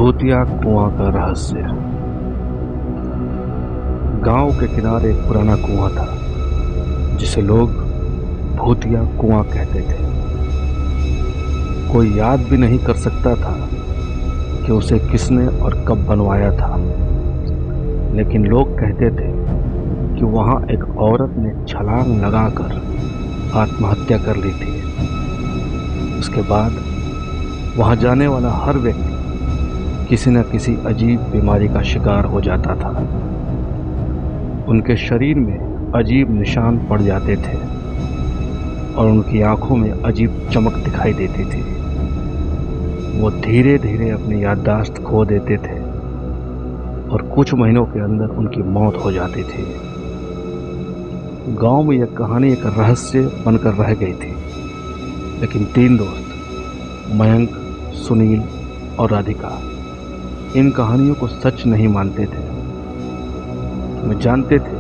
भूतिया कुआं का रहस्य। गांव के किनारे एक पुराना कुआं था जिसे लोग भूतिया कुआं कहते थे। कोई याद भी नहीं कर सकता था कि उसे किसने और कब बनवाया था, लेकिन लोग कहते थे कि वहां एक औरत ने छलांग लगाकर आत्महत्या कर ली थी। उसके बाद वहां जाने वाला हर व्यक्ति किसी न किसी अजीब बीमारी का शिकार हो जाता था। उनके शरीर में अजीब निशान पड़ जाते थे और उनकी आंखों में अजीब चमक दिखाई देती थी। वो धीरे धीरे अपनी याददाश्त खो देते थे और कुछ महीनों के अंदर उनकी मौत हो जाती थी। गांव में यह कहानी एक रहस्य बनकर रह गई थी, लेकिन तीन दोस्त मयंक, सुनील और राधिका इन कहानियों को सच नहीं मानते थे। वे जानते थे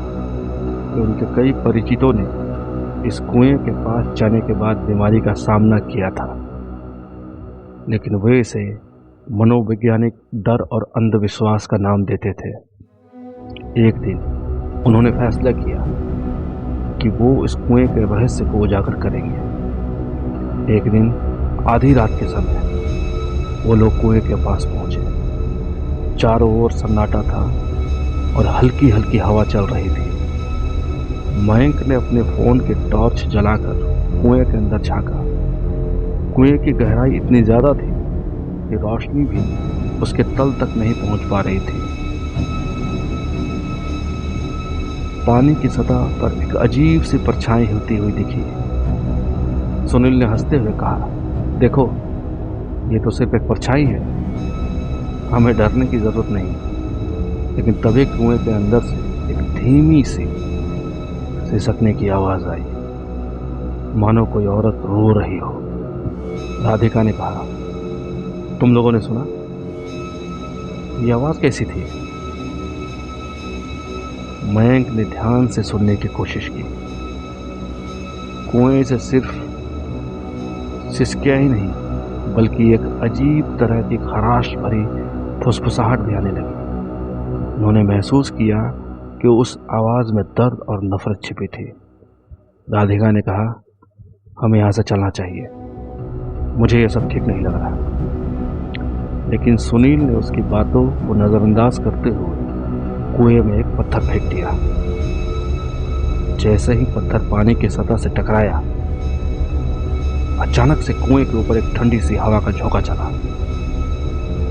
कि उनके कई परिचितों ने इस कुएं के पास जाने के बाद बीमारी का सामना किया था, लेकिन वे इसे मनोवैज्ञानिक डर और अंधविश्वास का नाम देते थे। एक दिन उन्होंने फैसला किया कि वो इस कुएं के रहस्य को उजागर करेंगे। एक दिन आधी रात के समय वो लोग कुएं के पास पहुंचे। चारों ओर सन्नाटा था और हल्की हल्की हवा चल रही थी। मयंक ने अपने फोन की टॉर्च जलाकर कुएं के अंदर झांका। कुएं की गहराई इतनी ज्यादा थी कि रोशनी भी उसके तल तक नहीं पहुंच पा रही थी। पानी की सतह पर एक अजीब सी परछाई होती हुई दिखी। सुनील ने हंसते हुए कहा, देखो, ये तो सिर्फ एक परछाई है, हमें डरने की जरूरत नहीं। लेकिन तभी कुएं के अंदर से एक धीमी सी सिसकने की आवाज आई, मानो कोई औरत रो रही हो। राधिका ने कहा, तुम लोगों ने सुना? ये आवाज कैसी थी? मयंक ने ध्यान से सुनने की कोशिश की। कुएं से सिर्फ सिसकियां ही नहीं, बल्कि एक अजीब तरह की खराश भरी फुसफुसाहट भी आने लगी। उन्होंने महसूस किया कि उस आवाज में दर्द और नफरत छिपी थी। राधिका ने कहा, हमें यहां से चलना चाहिए, मुझे यह सब ठीक नहीं लग रहा। लेकिन सुनील ने उसकी बातों को नजरअंदाज करते हुए कुएं में एक पत्थर फेंक दिया। जैसे ही पत्थर पानी की सतह से टकराया, अचानक से कुएं के ऊपर एक ठंडी सी हवा का झोंका चला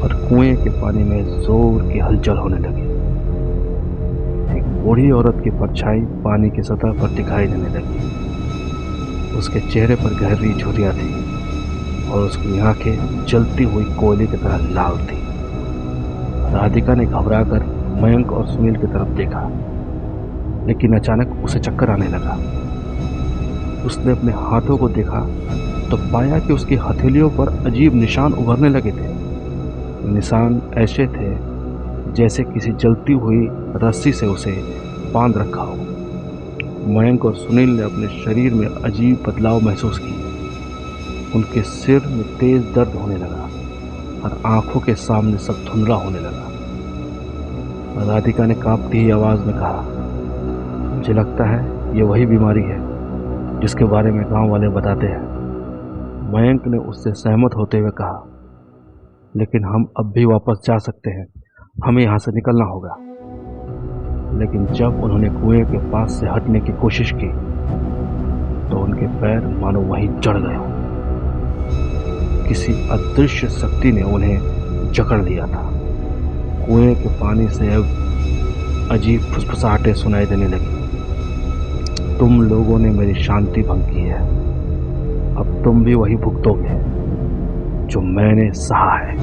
और कुएं के पानी में जोर की हलचल होने लगी। एक बूढ़ी औरत की परछाई पानी की सतह पर दिखाई देने लगी। उसके चेहरे पर गहरी झुर्रियां थी और उसकी आंखें जलती हुई कोयले की तरह लाल थी। राधिका ने घबराकर मयंक और सुनील की तरफ देखा, लेकिन अचानक उसे चक्कर आने लगा। उसने अपने हाथों को देखा तो पाया कि उसकी हथेलियों पर अजीब निशान उभरने लगे थे। निशान ऐसे थे जैसे किसी जलती हुई रस्सी से उसे बांध रखा हो। मयंक और सुनील ने अपने शरीर में अजीब बदलाव महसूस किए। उनके सिर में तेज दर्द होने लगा और आंखों के सामने सब धुंधला होने लगा। राधिका ने कांपती हुई आवाज में कहा, मुझे लगता है ये वही बीमारी है जिसके बारे में गांव वाले बताते हैं। मयंक ने उससे सहमत होते हुए कहा, लेकिन हम अब भी वापस जा सकते हैं, हमें यहां से निकलना होगा। लेकिन जब उन्होंने कुएं के पास से हटने की कोशिश की तो उनके पैर मानो वहीं जड़ गए हों। किसी अदृश्य शक्ति ने उन्हें जकड़ लिया था। कुएं के पानी से अब अजीब फुसफुसाहटें सुनाई देने लगी, तुम लोगों ने मेरी शांति भंग की है, अब तुम भी वही भुगतोगे जो मैंने सहा है।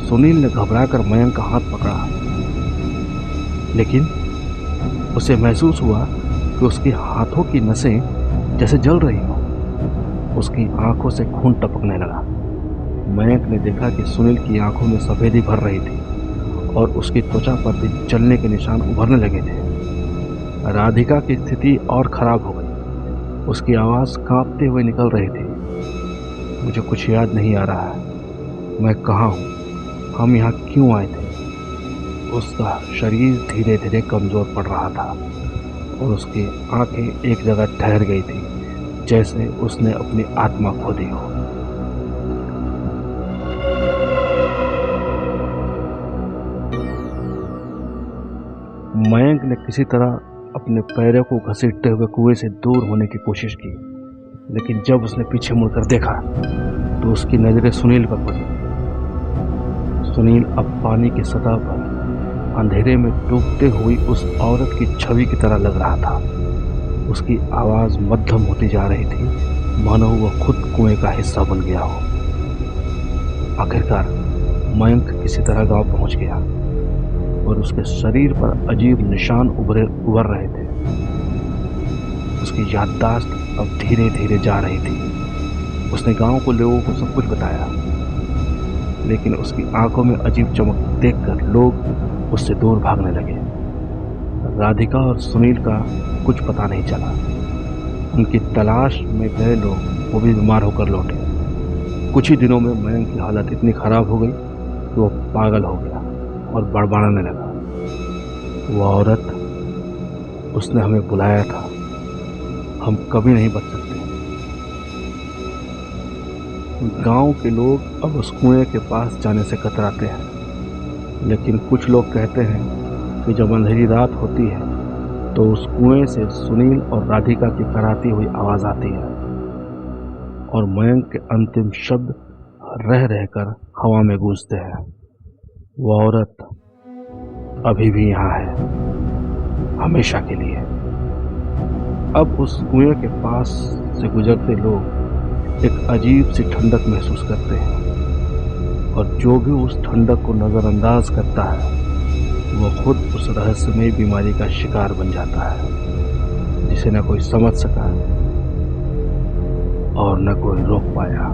सुनील ने घबराकर मयंक का हाथ पकड़ा, लेकिन उसे महसूस हुआ कि उसके हाथों की नसें जैसे जल रही हो। उसकी आंखों से खून टपकने लगा। मयंक ने देखा कि सुनील की आंखों में सफेदी भर रही थी और उसकी त्वचा पर भी जलने के निशान उभरने लगे थे। राधिका की स्थिति और खराब हो गई। उसकी आवाज कांपते हुए निकल रही थी, मुझे कुछ याद नहीं आ रहा है, मैं कहाँ हूँ, हम यहाँ क्यों आए थे। उसका शरीर धीरे धीरे कमजोर पड़ रहा था और उसकी आंखें एक जगह ठहर गई थी, जैसे उसने अपनी आत्मा खो दी हो। मयंक ने किसी तरह अपने पैरों को घसीटते हुए कुएं से दूर होने की कोशिश की, लेकिन जब उसने पीछे मुड़कर देखा तो उसकी नजरें सुनील पर पड़ी। सुनील अब पानी की सतह पर अंधेरे में डूबते हुई उस औरत की छवि की तरह लग रहा था। उसकी आवाज मध्यम होती जा रही थी, मानो वह खुद कुएं का हिस्सा बन गया हो। आखिरकार मयंक किसी तरह गांव पहुंच गया और उसके शरीर पर अजीब निशान उभर रहे थे। उसकी याददाश्त अब धीरे धीरे जा रही थी। उसने गांव को लोगों को सब कुछ बताया, लेकिन उसकी आंखों में अजीब चमक देखकर लोग उससे दूर भागने लगे। राधिका और सुनील का कुछ पता नहीं चला। उनकी तलाश में गए लोग वो भी बीमार होकर लौटे। कुछ ही दिनों में मयंक की हालत इतनी खराब हो गई कि वो पागल हो गया और बड़बड़ाने लगा। वो औरत, उसने हमें बुलाया था, हम कभी नहीं बच सकते। गांव के लोग अब उस कुएं के पास जाने से कतराते हैं, लेकिन कुछ लोग कहते हैं कि जब अंधेरी रात होती है तो उस कुएं से सुनील और राधिका की कराती हुई आवाज आती है और मयंक के अंतिम शब्द रह रहकर हवा में गूंजते हैं। वो औरत अभी भी यहाँ है, हमेशा के लिए। अब उस कुएं के पास से गुजरते लोग एक अजीब सी ठंडक महसूस करते हैं, और जो भी उस ठंडक को नजरअंदाज करता है वो खुद उस रहस्यमयी बीमारी का शिकार बन जाता है, जिसे न कोई समझ सका और न कोई रोक पाया।